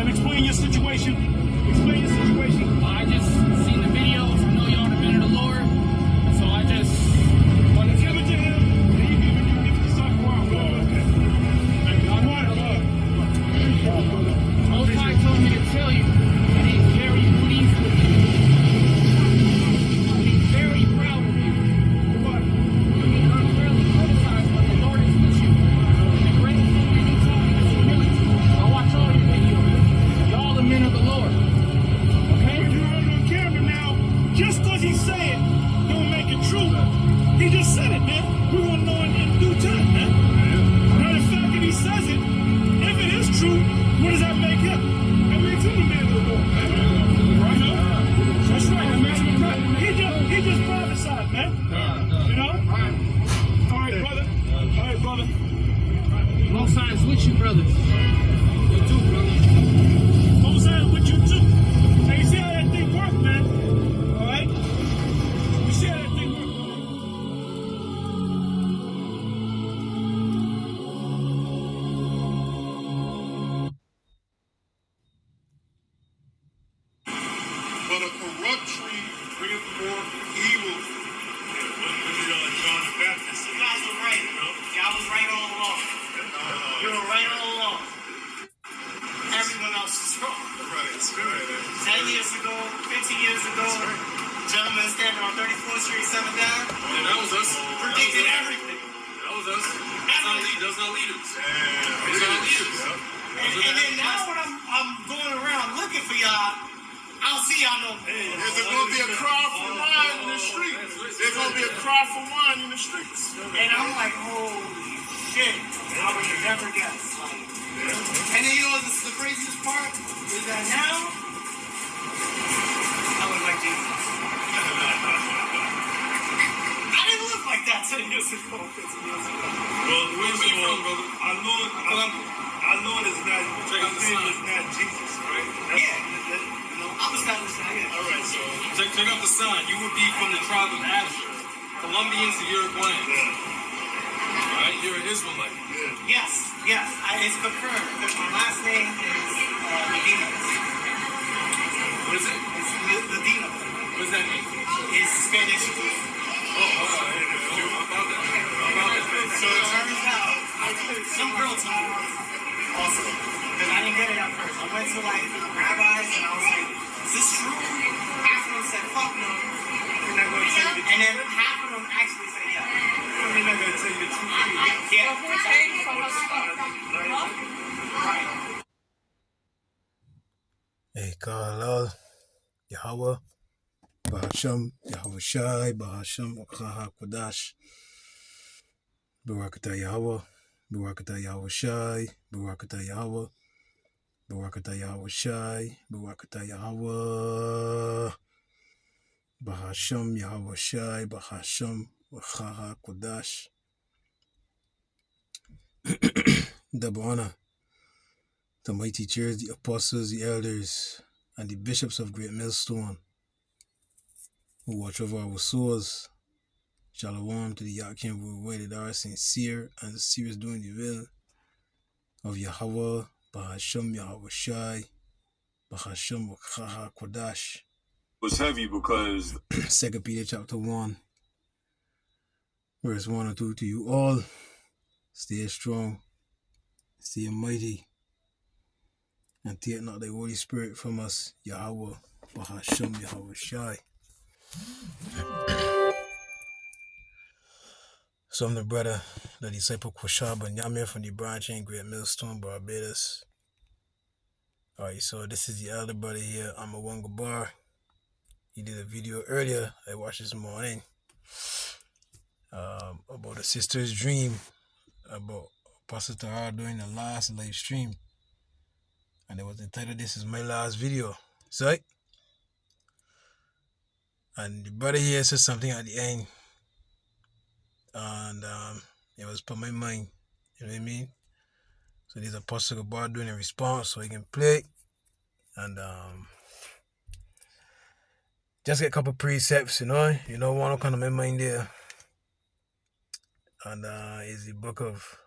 explain your situation. Explain your situation. I just seen the videos. I know y'all the men of the Lord. So I just wanted to Give it to him. And he give you the son water. Most High told me to tell you that he's very pleased with you. He's very proud of you. What? He's unfairly criticized, but the Lord is with you. And the greatest thing that he told me is humility. I watch all your videos. Y'all the men of the Lord. Okay? But you heard it on camera now. Just because he said it, don't make it true. He just said it, man. We're going to know in due time, man. Now, the fact that he says it, if it is true, what does that make him? That makes him a man of the Lord, man. Right? That's right. That makes him a man. He just prophesied, man. You know? All right, brother. All right, brother. Most High is with you, brothers. You too, brother. Most High is with you too. Hey, you see how that thing works, man? All right? You see how that thing works, brother? But a corrupt tree bringeth forth evil. John the Baptist. You guys were right. Y'all was right all along. You were right all along. Everyone else is wrong. Right. 10 years ago, 15 years ago, gentleman standing on 34th Street, 7th Ave, Yeah, that was us. predicted everything. That was us. That's our leaders. Those are our leaders. And then now when I'm going around looking for y'all, I don't see y'all no more. There's going to be a cry for wine in the streets. There's going to be a cry for wine in the streets. And I'm like, holy shit. I would have never guessed. Like, and then you know what's the craziest part? Is that now, I look like Jesus. I didn't look like that 10 years ago, 15 years ago. Well, where's you from, brother? Our Lord is not, his name is not Jesus, right? I'm established now, yeah. All right, so Check out the sign. You would be from the tribe of Asher. Colombians of Uruguayans. All right, you're an Israelite. Yes, it's confirmed because my last name is Medina. What is it? It's Medina. What does that mean? It's Spanish. Oh, all right. How about that? So it turns out, some girl told me also, because I didn't get it at first. I went to like rabbis and I was like, is this true? Half of them said, fuck no. And then half of them actually said, yeah. They're not going to tell you the truth. Yeah. Hey, God, Yahweh, Bahasham, Yahweh Shai, Bahasham, Chaha Kodash, Barakata Yahweh, Barakata Yahweh Shai, Barakata Yahweh, Barakata Yahweh Shai, Barakata Yahweh, Bahasham, Yahweh Shai, Bahasham, Chaha Kodash. Double honor. The mighty chairs, the apostles, the elders, and the bishops of Great Millstone, who watch over our souls. Shalom to the Yakim worldwide that are sincere and serious doing the will of Yahweh, Bahasham Yahweh Shai, Bahasham Chaha Kodash. It was heavy because 2 Peter chapter 1, verse 1 and 2 to you all. Stay strong, stay mighty, and take not the Holy Spirit from us, Yahweh, Bahasham Yahweh Shai. So I'm the brother, the disciple Kwashaba Nyame from the branch in Great Millstone, Barbados. Alright, so this is the elder brother here, I'm a Wangabar. He did a video earlier, I watched this morning, about a sister's dream, about Pastor Tahar doing the last live stream. And it was entitled, "This is my last video." So, and the brother here said something at the end. And it was put my mind. You know what I mean? So there's a Pastor Gabar doing a response so he can play. And just get a couple precepts, you know one kind of my mind there. And is the book of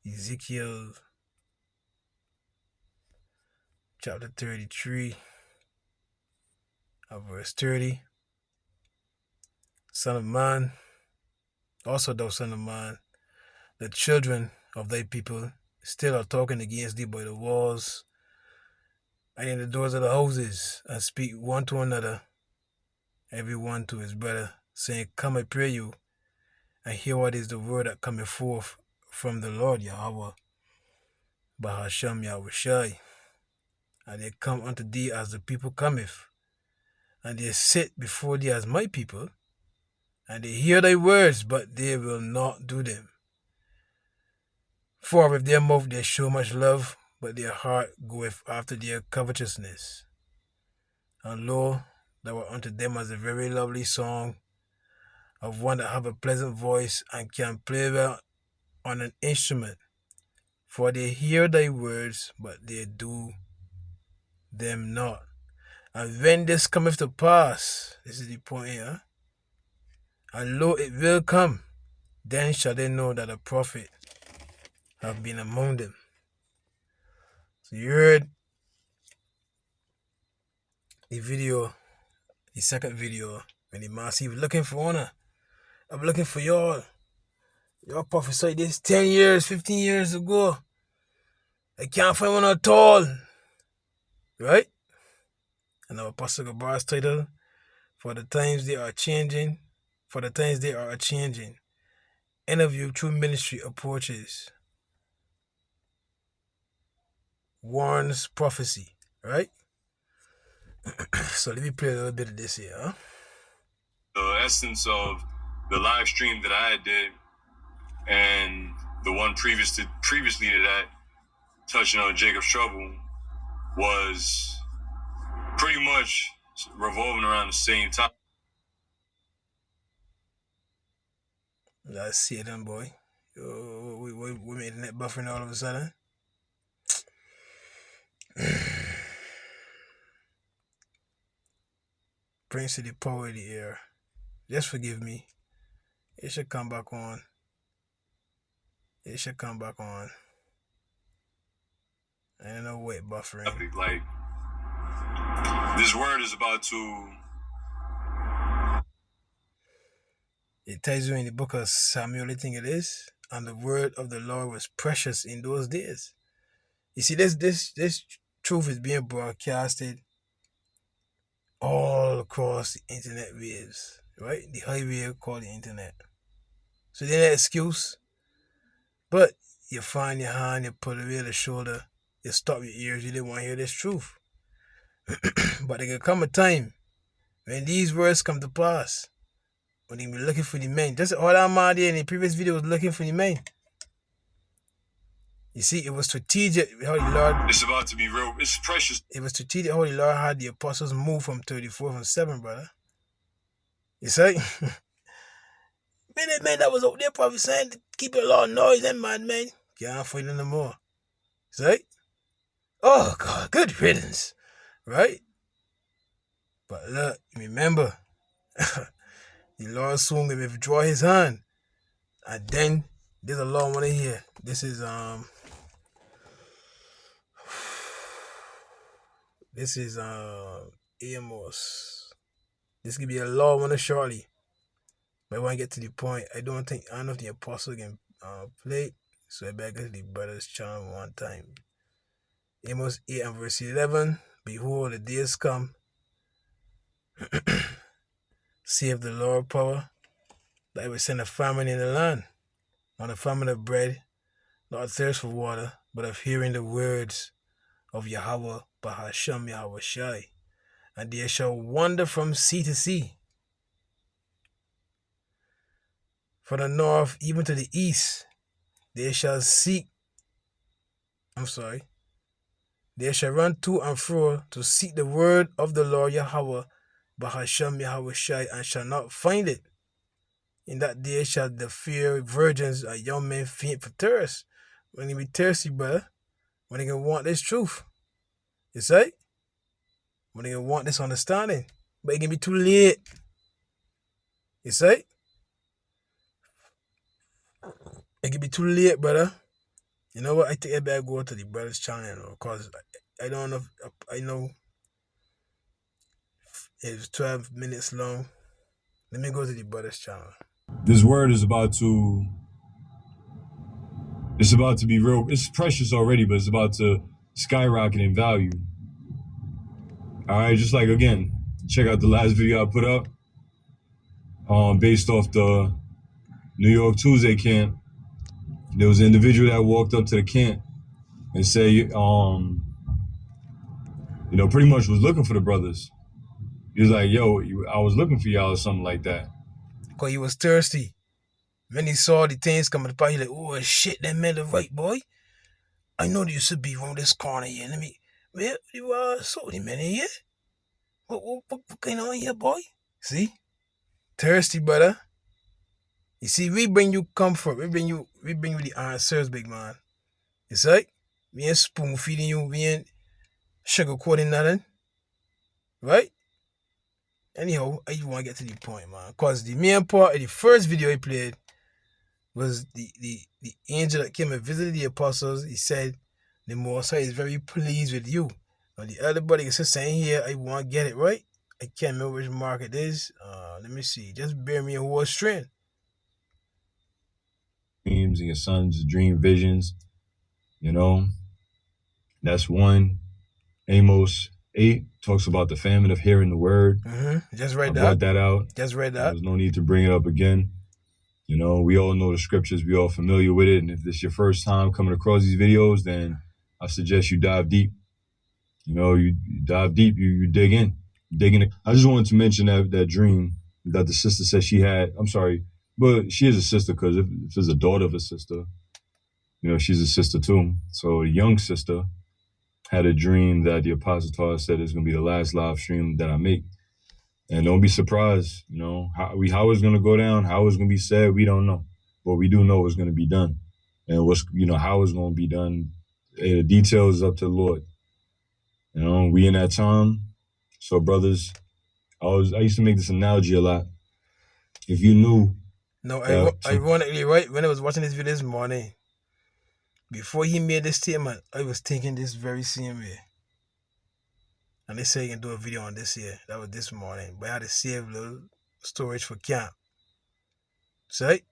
Ezekiel chapter 33, verse 30. Son of man, also thou son of man, the children of thy people still are talking against thee by the walls and in the doors of the houses, and speak one to another, every one to his brother, saying, Come, I pray you, and hear what is the word that cometh forth from the Lord Yahweh, Bahasham Yahushai. And they come unto thee as the people cometh, and they sit before thee as my people, and they hear thy words, but they will not do them. For with their mouth they show much love, but their heart goeth after their covetousness. And lo, thou art unto them as a very lovely song of one that have a pleasant voice and can play well on an instrument. For they hear thy words, but they do them not. And when this cometh to pass, this is the point here, and lo, it will come, then shall they know that a prophet have been among them. So you heard the video, the second video, when the master was looking for honor. I'm looking for y'all. Y'all prophesied this 10 years, 15 years ago. I can't find one at all. Right? And our Apostle Gabar's title, For the Times They Are Changing, For the Times They Are Changing. Interview True Ministry Approaches. Warns Prophecy. Right? So let me play a little bit of this here. Huh? The essence of the live stream that I did and the one previously to that, touching on Jacob's trouble, was pretty much revolving around the same topic. Let's see it then, boy. We made net buffering all of a sudden. Prince of the power of the air. Just forgive me. It should come back on. It should come back on. I don't know what buffering. Like, this word is about to... It tells you in the book of Samuel, I think it is, and the word of the Lord was precious in those days. You see, this truth is being broadcasted all across the internet waves, right? The highway called the internet. So there's no excuse. But you find your hand, you put it away the shoulder, you stop your ears, you didn't want to hear this truth. But there can come a time when these words come to pass, when they be looking for the men. Just all that man there in the previous video was looking for the men. You see, it was strategic how the Lord... It's about to be real. It's precious. It was strategic how the Lord had the apostles move from 34 from 7, brother. You see? Man that was out there prophesying to keep a lot of noise and mad man. Can't find it no more. See? Oh, God, good riddance. Right? But look, remember, the Lord soon will withdraw his hand. And then, there's a long one here. This is, Amos. This could be a long one shortly. But I want to get to the point. I don't know if the apostle can play it. So I better get the brother's channel one time. Amos 8 and verse 11. Behold, the days come, saith the Lord power, that I will send a famine in the land, not a famine of bread, not a thirst for water, but of hearing the words of Yahweh, Bahasham Yahushai. And they shall wander from sea to sea, from the north even to the east. They shall run to and fro to seek the word of the Lord Yahweh, Bahasham Yahushai, and shall not find it. In that day shall the fair virgins and young men faint for thirst. When they be thirsty, brother, when they can want this truth. You see? When they can want this understanding. But it can be too late. You see? It can be too late, brother. You know what? I think I better go to the brother's channel because I don't know. I know it's 12 minutes long. Let me go to the brother's channel. This word is about to. It's about to be real. It's precious already, but it's about to skyrocket in value. All right, just like again, check out the last video I put up, based off the New York Tuesday camp. There was an individual that walked up to the camp and say, pretty much was looking for the brothers. He was like, "Yo, I was looking for y'all," or something like that. Because he was thirsty. When he saw the things coming to he like, oh shit, that man the right boy. I know there used to be around this corner here. Let me, where you saw the man in here? What going on here, boy? See? Thirsty, brother. You see, we bring you comfort. We bring you the answers, big man. It's like, we ain't spoon feeding you. We ain't sugarcoating nothing. Right? Anyhow, I just want to get to the point, man. Because the main part of the first video I played was the angel that came and visited the apostles. He said, the Most High is very pleased with you. Now, the other buddy is just saying here, I want to get it right. I can't remember which mark it is. Let me see. Just bear me a whole string. Dreams and your son's dream visions, that's one. Amos 8 talks about the famine of hearing the word. Just read I that. brought that out. Just read that. There's no need to bring it up again. We all know the scriptures. We all familiar with it. And if this is your first time coming across these videos, then I suggest you dive deep. You dive deep. You dig in. I just wanted to mention that dream that the sister said she had. I'm sorry, but she is a sister because if it's a daughter of a sister, she's a sister too. So a young sister had a dream that the Apostle Paul said is going to be the last live stream that I make. And don't be surprised, how it's going to go down, how it's going to be said, we don't know. But we do know it's going to be done. And how it's going to be done, the details is up to the Lord. We in that time. So brothers, I used to make this analogy a lot. If you knew. No, ironically, right, when I was watching this video this morning, before he made this statement, I was thinking this very same way. And they say you can do a video on this here. That was this morning. But I had to save a little storage for camp. See?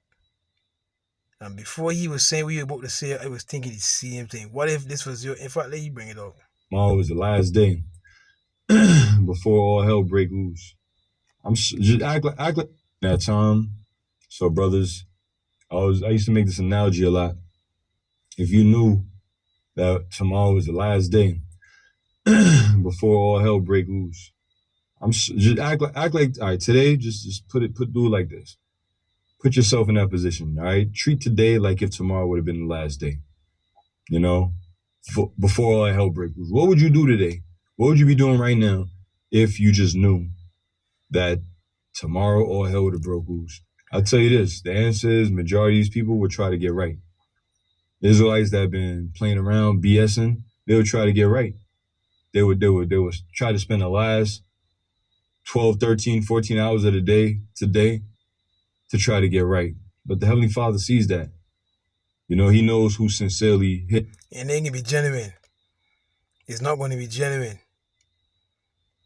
And before he was saying what you were about to say, I was thinking the same thing. What if this was in fact, let you bring it up. Tomorrow was the last day before all hell break loose. I'm just act like that time. So brothers, I used to make this analogy a lot. If you knew that tomorrow was the last day before all hell break loose, just act like all right, today just do it like this. Put yourself in that position, all right? Treat today like if tomorrow would have been the last day. Before all hell break loose. What would you do today? What would you be doing right now if you just knew that tomorrow all hell would have broke loose? I'll tell you this, the answer is majority of these people would try to get right. Israelites that have been playing around, BSing, they would try to get right. They would try to spend the last 12, 13, 14 hours of the day today to try to get right. But the Heavenly Father sees that. He knows who sincerely hit. And they ain't gonna be genuine. It's not going to be genuine.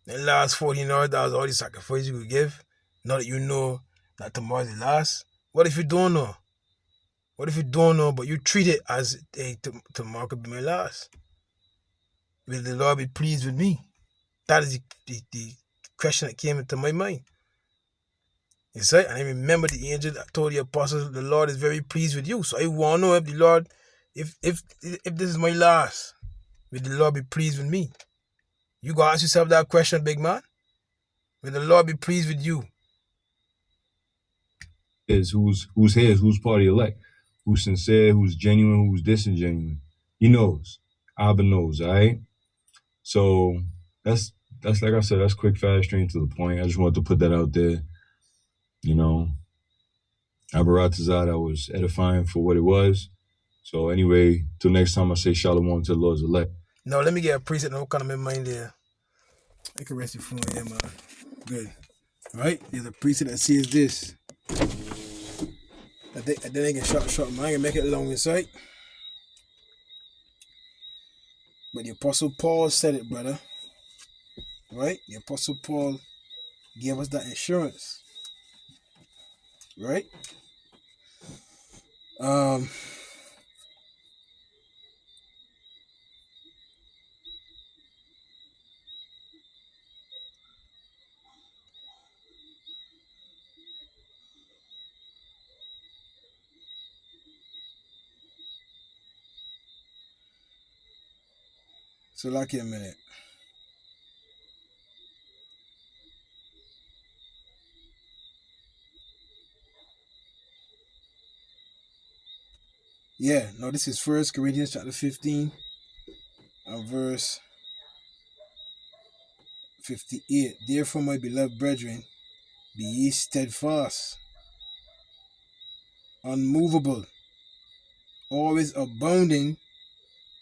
The last 14 hours, all the sacrifice you could give, now that you know that tomorrow's the last. What if you don't know? What if you don't know, but you treat it as, hey, tomorrow could be my last? Will the Lord be pleased with me? That is the question that came into my mind. You see? And I remember the angel that told the apostles, the Lord is very pleased with you. So I want to know if the Lord, if this is my last, will the Lord be pleased with me? You go ask yourself that question, big man. Will the Lord be pleased with you? Who's his, who's part of the elect, who's sincere, who's genuine, who's disingenuine. He knows. Abba knows, all right? So that's like I said, that's quick, fast, straight to the point. I just wanted to put that out there. Abaratazah, that was edifying for what it was. So anyway, till next time I say shalom to the Lord's elect. No, let me get a preset and kind of in mind there. I can rest your phone here, man. Good. Right? There's a preset that says this. I think I can short, man. I can make it long inside. But the Apostle Paul said it, brother. Right? The Apostle Paul gave us that assurance. Right? So like a minute. Yeah, no, this is 1 Corinthians chapter 15 and verse 58. Therefore, my beloved brethren, be ye steadfast, unmovable, always abounding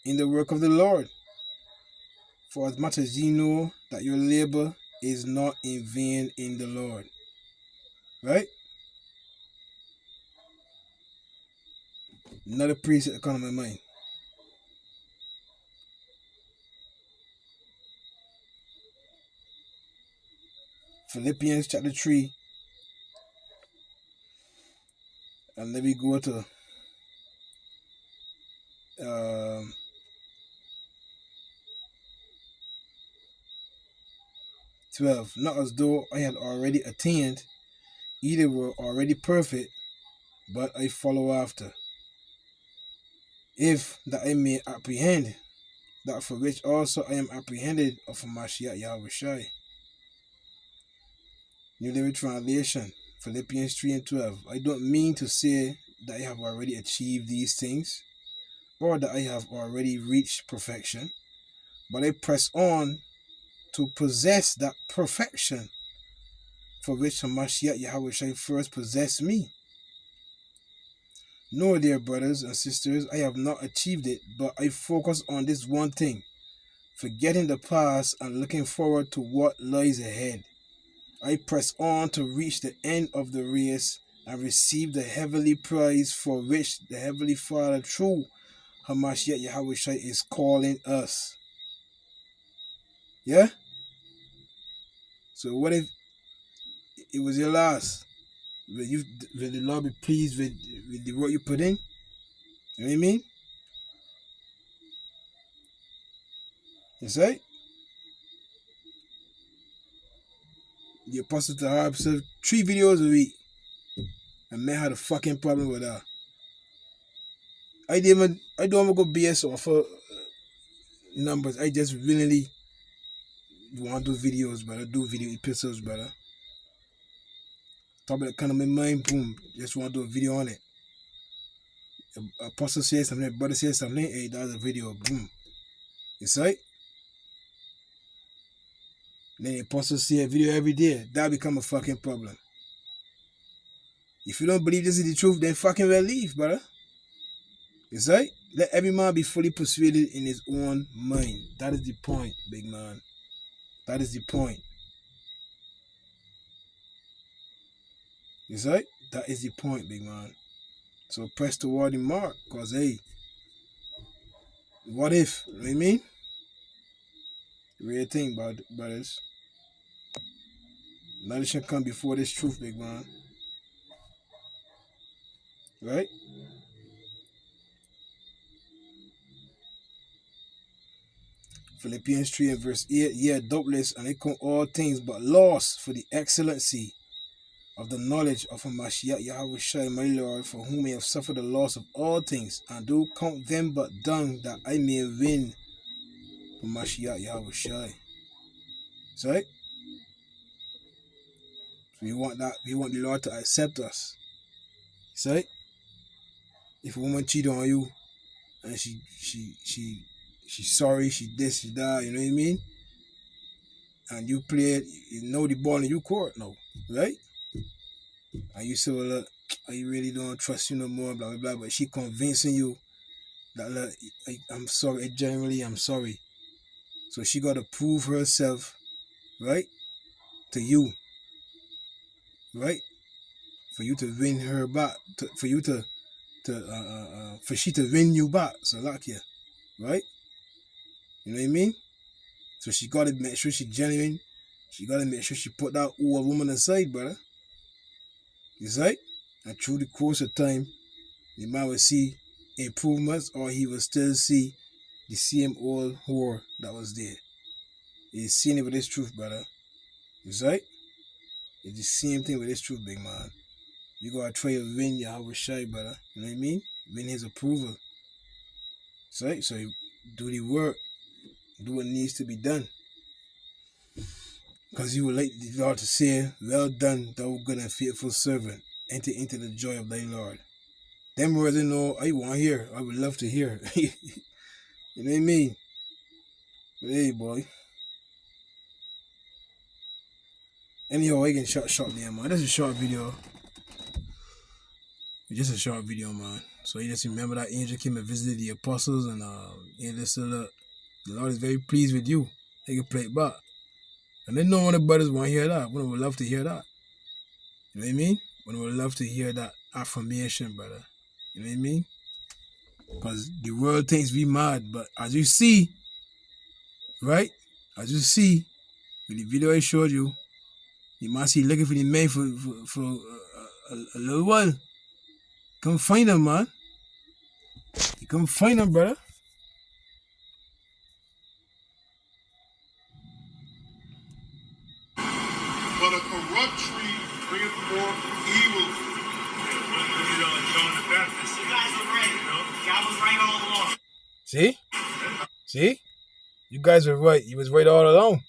in the work of the Lord. For as much as ye know that your labor is not in vain in the Lord. Right? Another precept that come to my mind. Philippians chapter 3. And let me go to 12. Not as though I had already attained, either were already perfect, but I follow after. If that I may apprehend that for which also I am apprehended of Mashiach Yahushai. New Living Translation, Philippians 3 and 12. I don't mean to say that I have already achieved these things, or that I have already reached perfection, but I press on to possess that perfection for which Mashiach Yahushai first possessed me. No, dear brothers and sisters, I have not achieved it, but I focus on this one thing, forgetting the past and looking forward to what lies ahead. I press on to reach the end of the race and receive the heavenly prize for which the Heavenly Father through Hamashiach Yahushua is calling us. Yeah? So what if it was your last? Will the Lord be pleased with the work you put in? You know what I mean? That's right. The Apostle Tahar observed 3 videos a week. And man had a fucking problem with that. I don't even go BS off for numbers. I just really want to do videos, brother. Do video episodes, brother. Top of the kind of my mind, boom. Just want to do a video on it. Apostle says something, brother says something, hey, that's a video, boom. It's right? Then the apostle see a video every day. That become a fucking problem. If you don't believe this is the truth, then fucking well leave, brother. It's right? Let every man be fully persuaded in his own mind. That is the point, big man. That is the point. It's right? That is the point, big man. So press toward the mark. Because, hey, what if? You know what I mean? Real thing, brothers. Nothing shall come before this truth, big man. Right? Philippians 3 and verse 8. Yeah, doubtless, and I count all things but loss for the excellency of the knowledge of Mashiach Yahushua, my Lord, for whom I have suffered the loss of all things, and do count them but dung, that I may win for Mashiach Yahushua. That's right? So we want the Lord to accept us. That's right? If a woman cheat on you and she's sorry, she this, she that, you know what I mean? And you play it, you know the ball in your court now, right? And you say, well, look, I really don't trust you no more, blah, blah, blah. But she convincing you that, look, I'm sorry, genuinely, I'm sorry. So she got to prove herself, right, to you, right? For you to win her back, for she to win you back, so like yeah, right? You know what I mean? So she gotta make sure she genuine. She gotta make sure she put that old woman aside, brother. You see? And through the course of time, the man will see improvements, or he will still see the same old whore that was there. He's seeing it with this truth, brother. You see? It's the same thing with this truth, big man. You gotta try to win Yahweh Shai, brother. You know what I mean? Win his approval. See? So you do the work. Do what needs to be done. Because you would like the Lord to say, well done, thou good and faithful servant. Enter into the joy of thy Lord. Them words, you know, I want to hear. I would love to hear. You know what I mean? But hey, boy. Anyhow, I can short there, man. That's a short video. It's just a short video, man. So you just remember that angel came and visited the apostles, and listen, look, the Lord is very pleased with you. They can play it back. And then no one of the brothers want to hear that. One would love to hear that. You know what I mean? One would love to hear that affirmation, brother. You know what I mean? Because the world thinks we mad, but as you see, right? As you see, with the video I showed you, you must see looking for the man for a little while. Come find him, man. You come find him, brother. But a corrupt tree bringeth forth evil. John the Baptist. You guys were right. God was right all along. See? See? You guys were right. You was right all along.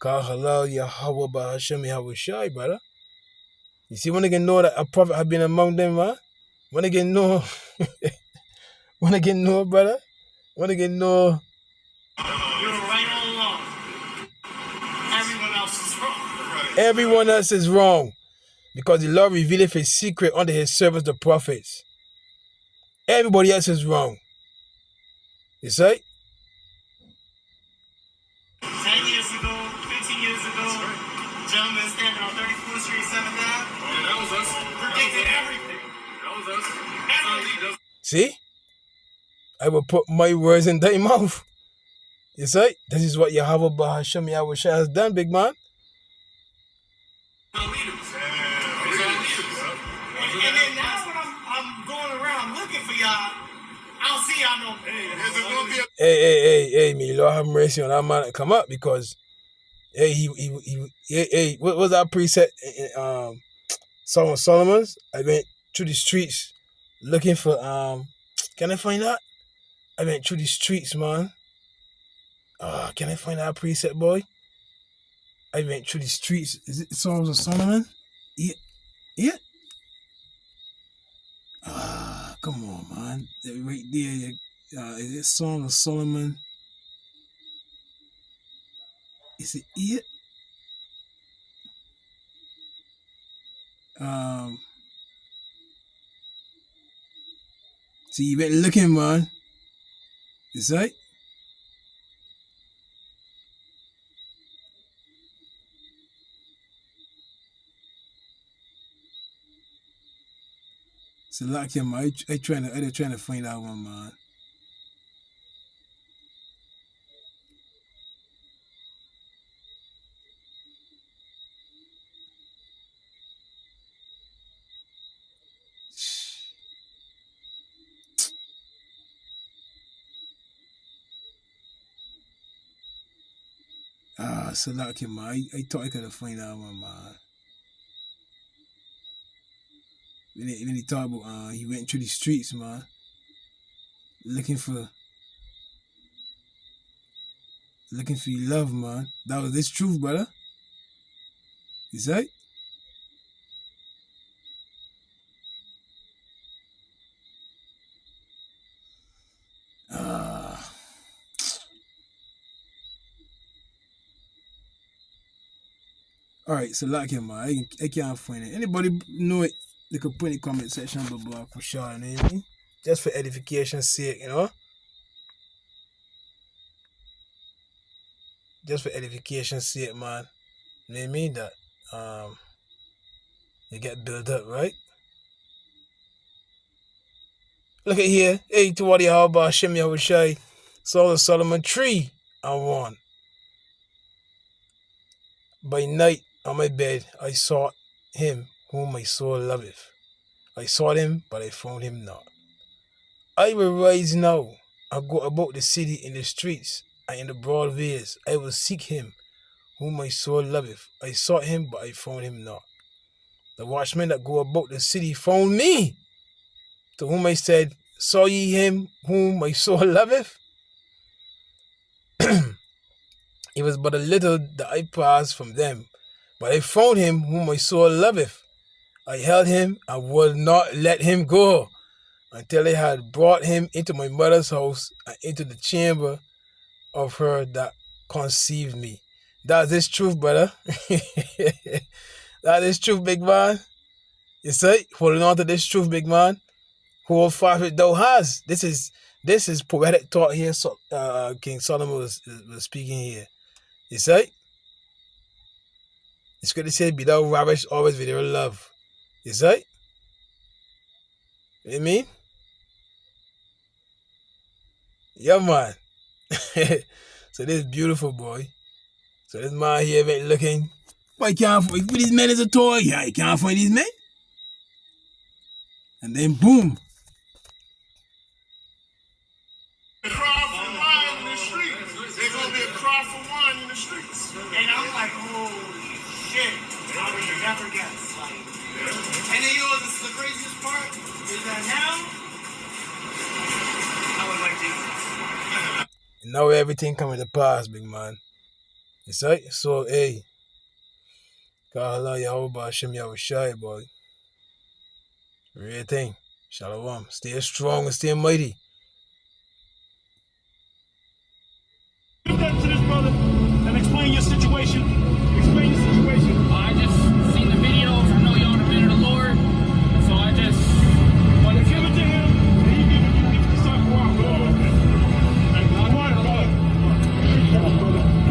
God halal Yahweh Bahashem Yahweh Shai, brother. You see, when they can know that a prophet had been among them, man. When they can know, when they can know, brother. When they can know. You were right all along. Everyone else is wrong. Everyone else is wrong. Because the Lord revealed his secret unto his servants, the prophets. Everybody else is wrong. You see? 10 years ago, 15 years ago, gentlemen standing on 34th Street, 7th Ave. Yeah, that was us. Predicted everything. That was us. Everything. See? I will put my words in thy mouth. You see? This is what Yahweh Bahashem Yahweh Shai has done, big man. And then now when I'm going around looking for y'all, I don't see y'all no more. Hey, may Lord have mercy on that man that come up, because what was that preset in Song of Solomon's? I went through the streets looking for can I find that? I went through the streets, man. Can I find that preset, boy? I went through the streets. Is it Songs of Solomon? Yeah. Come on, man. Right there. Is it Song of Solomon? Is it it? See, you been looking, man. Is that? So like him, I trying to find that one, man. So like him, man. I thought I could have find that one, man. When he talk about he went through the streets, man, looking for your love, man. That was this truth, brother. Is that? Alright, so like him, man. I can't find it. Anybody know it? They could put in the comment section below for sure, you know what I mean? Just for edification's sake, you know? Just for edification's sake, man. You know what I mean? That you get built up, right? Look at here. Hey, to what you have about Shem Yahushai, Song of Solomon 3. and won. By night on my bed I sought him whom my soul loveth. I sought him, but I found him not. I will rise now and go about the city in the streets and in the broad ways. I will seek him whom my soul loveth. I sought him, but I found him not. The watchmen that go about the city found me, to whom I said, saw ye him whom my soul loveth? It was but a little that I passed from them, but I found him whom my soul loveth. I held him and would not let him go, until I had brought him into my mother's house and into the chamber of her that conceived me. That is truth, brother. That is truth, big man. You see, holding on to this truth, big man. Hold fast what thou hast. This is poetic thought here. So, King Solomon was speaking here. You see, it's good to say, be thou ravished always with your love. You see, you know what I mean? Yeah, man. So this beautiful boy. So this man here ain't looking. Why can't find these men as a toy? Yeah, you can't find these men. And then boom. A cry for wine in the streets. There's gonna be a cry for wine in the streets. And I'm like, holy shit. I would have never guessed. Like, and then, this is the craziest part, is that now, I was like Jesus. And now everything coming to pass, big man. You see? So, hey. Kahala Yahweh Hashem Yahushai, boy. Real thing. Shalom. Stay strong and stay mighty. Get that to this brother and explain your situation. Explain your situation. I just seen the videos. I know y'all the men of the Lord. So I just want to Give it to him. And he give you the son walk.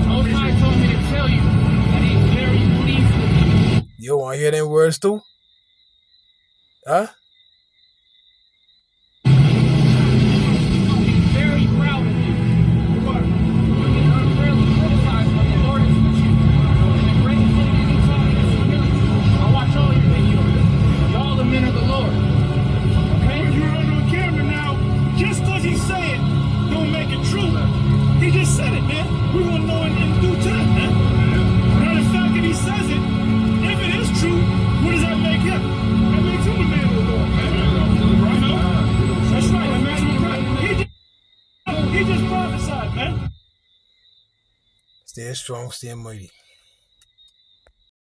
Most High told me to tell you that he's very pleased with you. You want to hear them words too? Huh? He's very proud of you. What? You're being unfairly criticized when the Lord is with you. And the greatest thing that he taught me is humility. I watch all your videos. Y'all the men of the Lord. Okay? You're on camera now. Just because he say it, don't make it true. He just said it, man. We're going to know in due time, man. Now the fact that he says it, if it is true, what does that make him? That makes him a man of the Lord, man. Right now? That's right. That makes him right. He just prophesied, man. Stay strong, stay mighty.